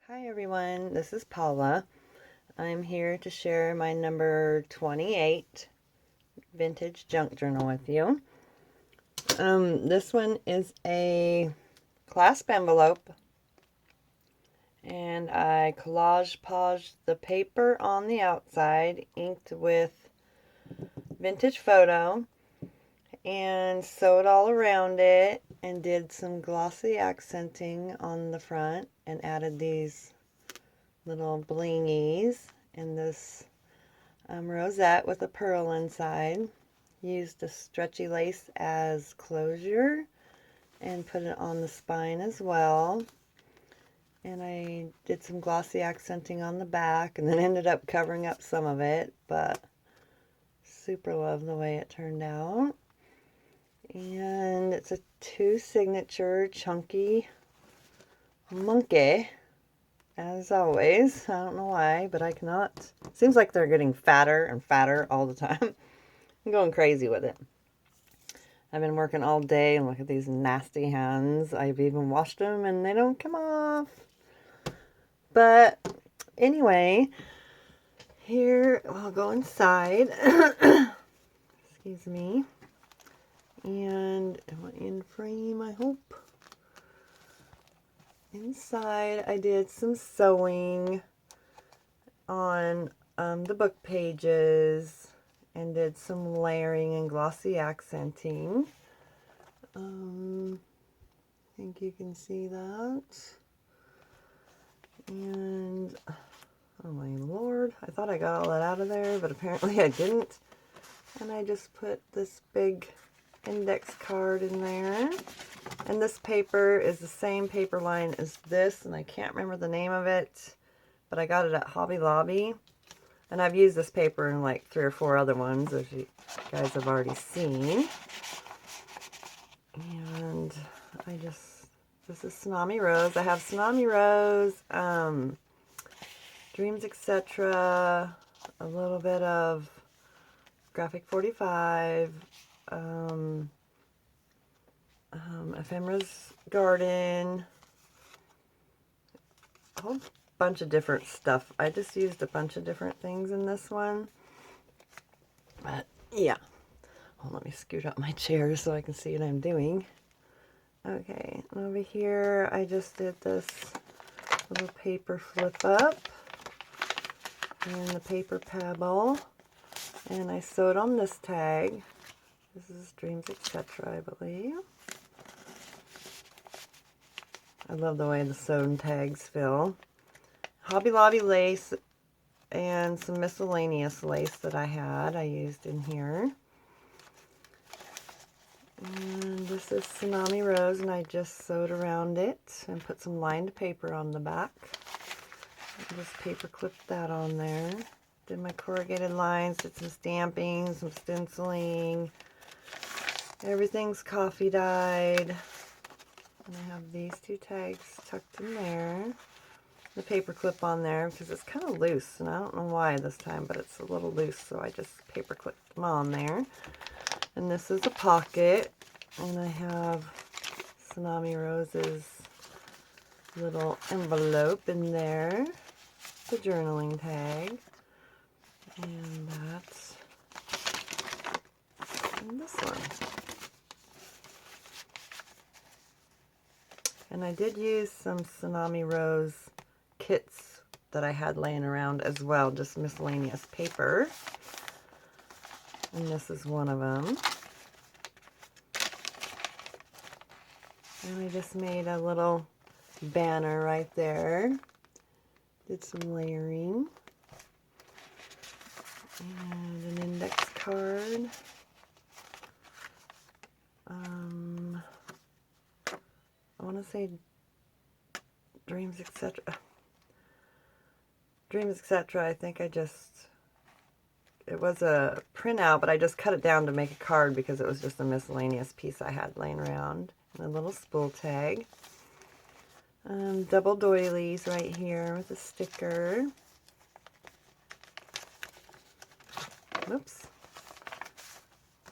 Hi everyone, this is Paula. I'm here to share my number 28 vintage junk journal with you. This one is a clasp envelope, and I collage paged the paper on the outside, inked with vintage photo, and sewed all around it, and did some glossy accenting on the front, and added these little blingies and this rosette with a pearl inside. Used a stretchy lace as closure and put it on the spine as well. And I did some glossy accenting on the back and then ended up covering up some of it, but super love the way it turned out. And it's a 2 signature chunky monkey, as always. I don't know why, but I cannot. Seems like they're getting fatter and fatter all the time. I'm going crazy with it. I've been working all day and look at these nasty hands. I've even washed them and they don't come off. But anyway, here I'll go inside. Excuse me. And am I in frame, I hope? Inside I did some sewing on the book pages and did some layering and glossy accenting. I think you can see that. And oh my lord, I thought I got all that out of there, but apparently I didn't. And I just put this big index card in there. And this paper is the same paper line as this, and I can't remember the name of it, but I got it at Hobby Lobby. And I've used this paper in like 3 or 4 other ones, as you guys have already seen. And this is Tsunami Rose. I have Tsunami Rose, Dreams, etc., a little bit of Graphic 45, Ephemera's Garden, a whole bunch of different stuff. I just used a bunch of different things in this one. But yeah. Well, let me scoot up my chair so I can see what I'm doing. Okay, and over here I just did this little paper flip up and the paper pebble, and I sewed on this tag. This is Dreams, etc., I believe. I love the way the sewn tags feel. Hobby Lobby lace and some miscellaneous lace that I used in here. And this is Tsunami Rose, and I just sewed around it and put some lined paper on the back. And just paper clipped that on there. Did my corrugated lines, did some stamping, some stenciling. Everything's coffee dyed. And I have these 2 tags tucked in there. The paper clip on there because it's kind of loose, and I don't know why this time, but it's a little loose, so I just paper clipped them on there. And this is a pocket, and I have Tsunami Rose's little envelope in there, the journaling tag, and that's in this one. And I did use some Tsunami Rose kits that I had laying around as well, just miscellaneous paper. And this is one of them. And I just made a little banner right there. Did some layering. And an index card. I want to say Dreams, etc. Dreams, etc. I think it was a printout, but I just cut it down to make a card because it was just a miscellaneous piece I had laying around. And a little spool tag. Double doilies right here with a sticker. Whoops.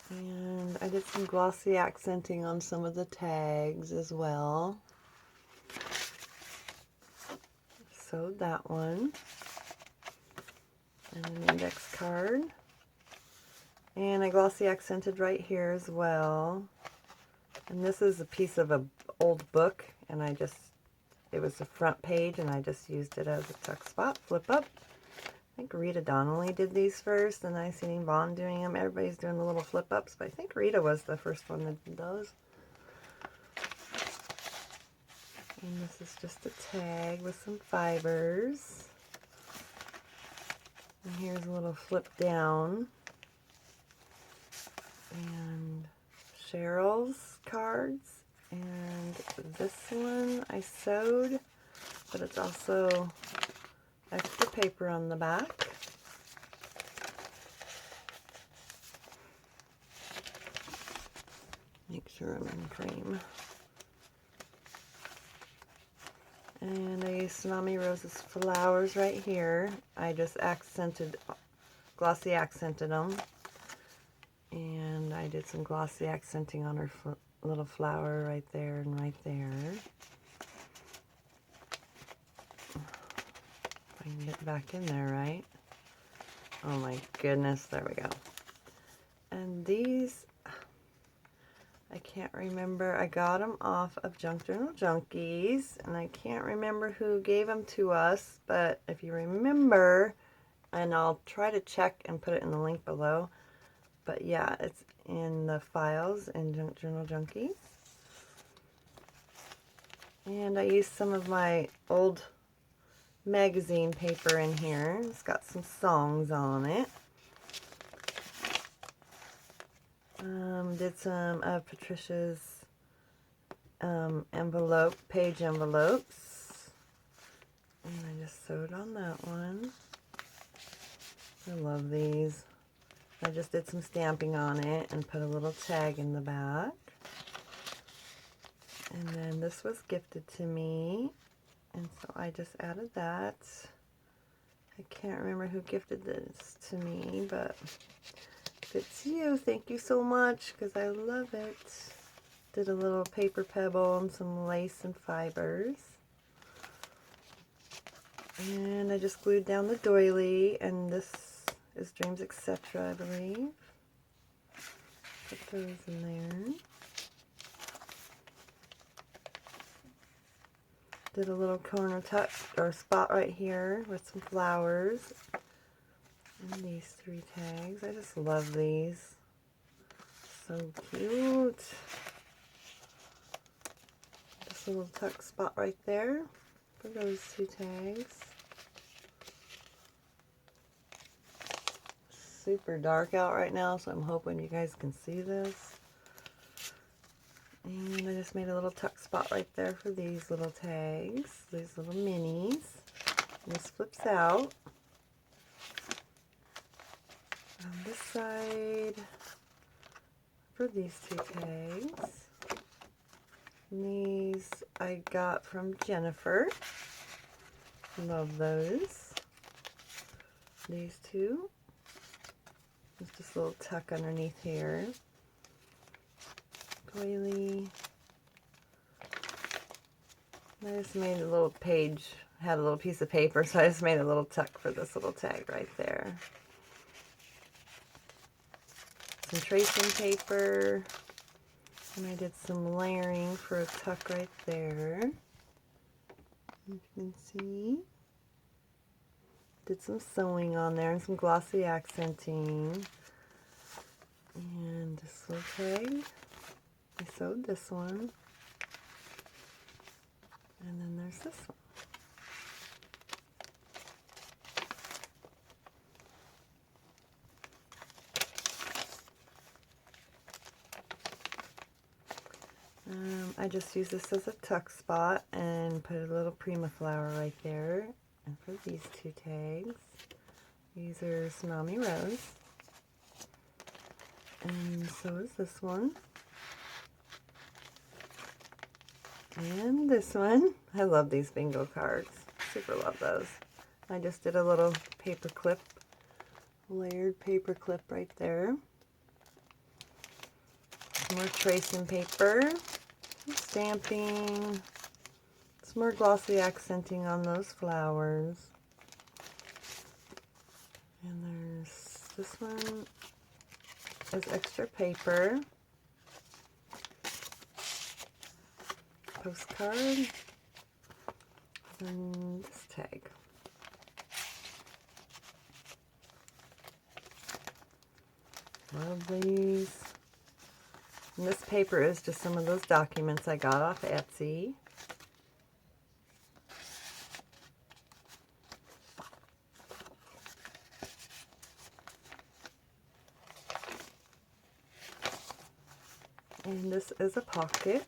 And I did some glossy accenting on some of the tags as well. sewed that one. And an index card. And I glossy accented right here as well. And this is a piece of an old book, and it was the front page, and I just used it as a tuck spot, flip up. I think Rita Donnelly did these first, and I seen Vaughn doing them. Everybody's doing the little flip ups, but I think Rita was the first one that did those. And this is just a tag with some fibers. And here's a little flip down. And Cheryl's cards. And this one I sewed, but it's also extra paper on the back. Make sure I'm in frame. And I used Tsunami Rose's flowers right here. I just glossy accented them. And I did some glossy accenting on her little flower right there and right there. If I can get back in there, right? Oh my goodness, there we go. And these, I can't remember. I got them off of Junk Journal Junkies, and I can't remember who gave them to us, but if you remember, and I'll try to check and put it in the link below, but yeah, it's in the files in Junk Journal Junkies. And I used some of my old magazine paper in here. It's got some songs on it. Did some of Patricia's page envelopes. And I just sewed on that one. I love these. I just did some stamping on it and put a little tag in the back. And then this was gifted to me, and so I just added that. I can't remember who gifted this to me, but if it's you, thank you so much, because I love it. Did a little paper pebble and some lace and fibers. And I just glued down the doily, and this is Dreams Etc., I believe. Put those in there. Did a little corner tuck or spot right here with some flowers. And these 3 tags. I just love these. So cute. Just a little tuck spot right there for those 2 tags. Super dark out right now, so I'm hoping you guys can see this. And I just made a little tuck spot right there for these little tags, these little minis. And this flips out. On this side, for these 2 tags. And these I got from Jennifer. Love those. These 2. There's just a little tuck underneath here. Doily. I just made a little page, had a little piece of paper, so I just made a little tuck for this little tag right there. Some tracing paper, and I did some layering for a tuck right there. You can see. Did some sewing on there and some glossy accenting. And this little tag. I sewed this one, and then there's this one. I just use this as a tuck spot and put a little Prima flower right there. And for these 2 tags, these are Tsunami Rose, and so is this one. And this one. I love these bingo cards. Super love those. I just did a little paper clip, layered paper clip right there. Some more tracing paper, some stamping, Some more glossy accenting on those flowers. And there's this one is extra paper. Postcard. And this tag. Love these. And this paper is just some of those documents I got off Etsy. And this is a pocket.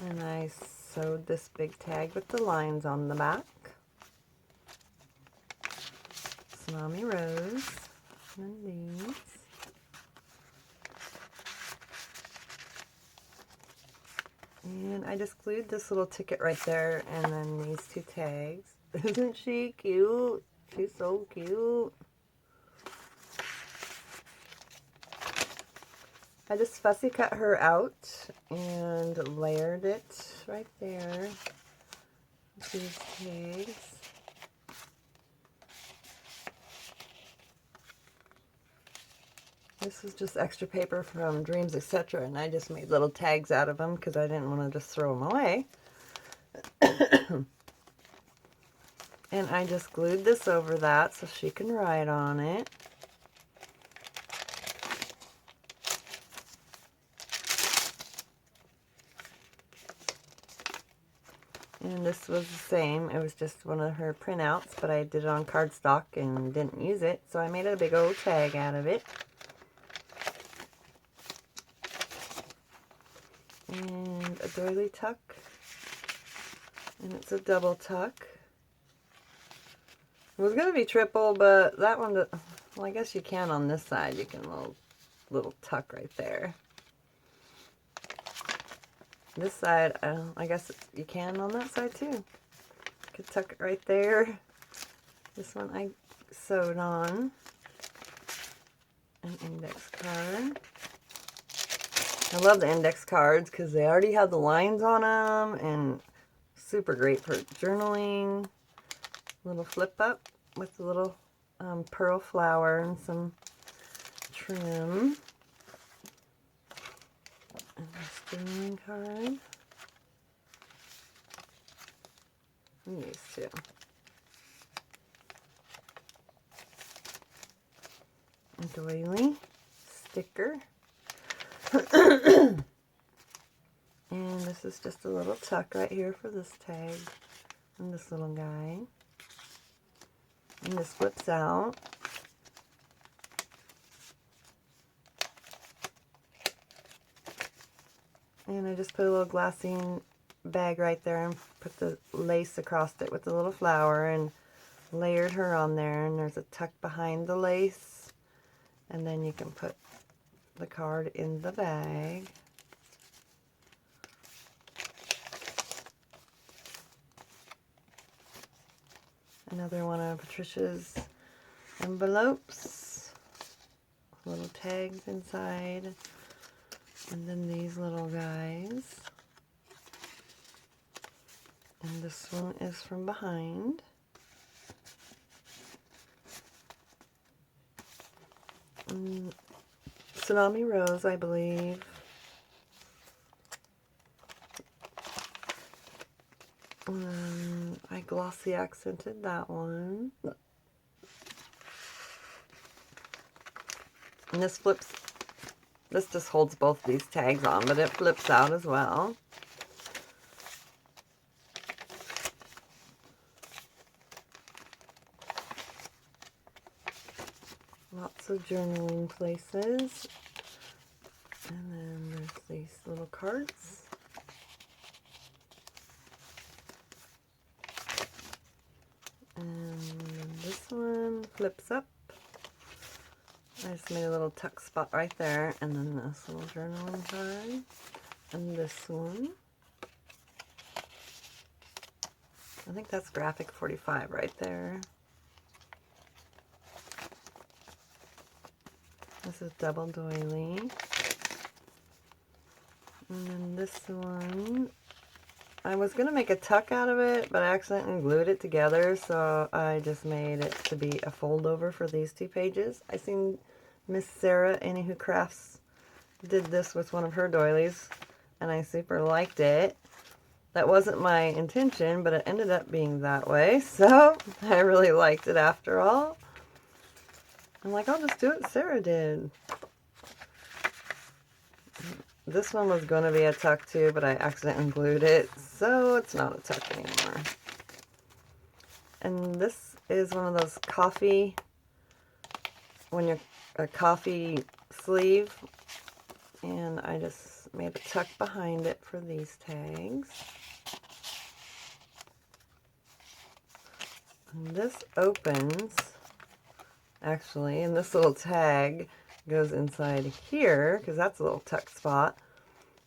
And I sewed this big tag with the lines on the back. Tsunami Rose. And these. And I just glued this little ticket right there and then these two tags. Isn't she cute? She's so cute. I just fussy cut her out and layered it right there with these tags. This is just extra paper from Dreams, Etc. And I just made little tags out of them because I didn't want to just throw them away. And I just glued this over that so she can write on it. And this was the same. It was just one of her printouts, but I did it on cardstock and didn't use it. So I made a big old tag out of it. And a doily tuck. And it's a double tuck. It was going to be triple, but that one, well, I guess you can on this side. You can little tuck right there. This side, I guess you can on that side too. You could tuck it right there. This one I sewed on an index card. I love the index cards because they already have the lines on them and super great for journaling. Little flip up with a little pearl flower and some trim. And a journaling card. And these two. A doily sticker. And this is just a little tuck right here for this tag and this little guy. And this flips out. And I just put a little glassine bag right there and put the lace across it with a little flower and layered her on there. And there's a tuck behind the lace. And then you can put the card in the bag. Another one of Patricia's envelopes. Little tags inside. And then these little guys. And this one is from behind. Tsunami Rose, I believe. I glossy accented that one. And this flips, this just holds both these tags on, but it flips out as well. Lots of journaling places. And then there's these little cards. And then this one flips up. I just made a little tuck spot right there. And then this little journaling card. And this one. I think that's Graphic 45 right there. This is double doily. And then this one I was going to make a tuck out of it, but I accidentally glued it together, so I just made it to be a fold over for these 2 pages. I seen Miss Sarah, Annie Who Crafts, did this with one of her doilies, and I super liked it. That wasn't my intention, but it ended up being that way, so I really liked it after all. I'm like, I'll just do what Sarah did. This one was going to be a tuck too, but I accidentally glued it, so it's not a tuck anymore. And this is one of those coffee, when you're a coffee sleeve, and I just made a tuck behind it for these tags. And this opens, actually, and this little tag goes inside here, because that's a little tuck spot.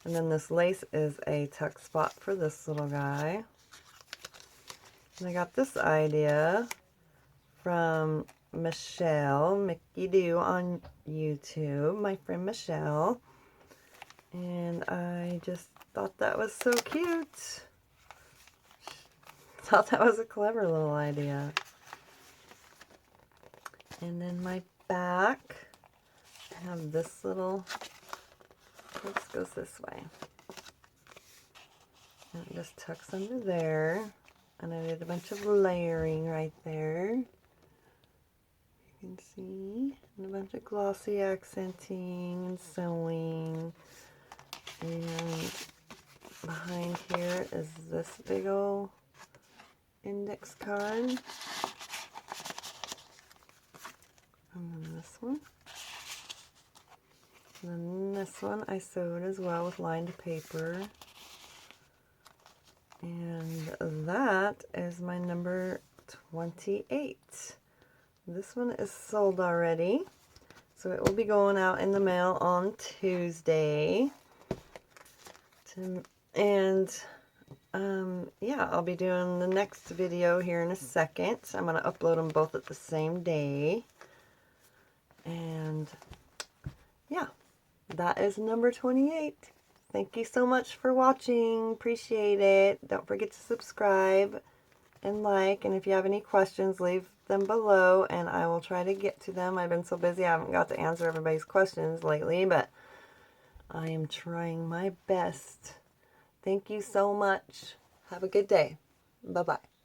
And then this lace is a tuck spot for this little guy. And I got this idea from Michelle, Mickey Doo on YouTube, my friend Michelle. And I just thought that was so cute. Thought that was a clever little idea. And then my back, I have this little, this goes this way. And it just tucks under there. And I did a bunch of layering right there. You can see. And a bunch of glossy accenting and sewing. And behind here is this big old index card. And then this one. And then this one I sewed as well with lined paper. And that is my number 28. This one is sold already, so it will be going out in the mail on Tuesday. Yeah, I'll be doing the next video here in a second. I'm going to upload them both at the same day. And yeah, that is number 28. Thank you so much for watching. Appreciate it. Don't forget to subscribe and like. And if you have any questions, leave them below and I will try to get to them. I've been so busy I haven't got to answer everybody's questions lately, but I am trying my best. Thank you so much. Have a good day. Bye-bye.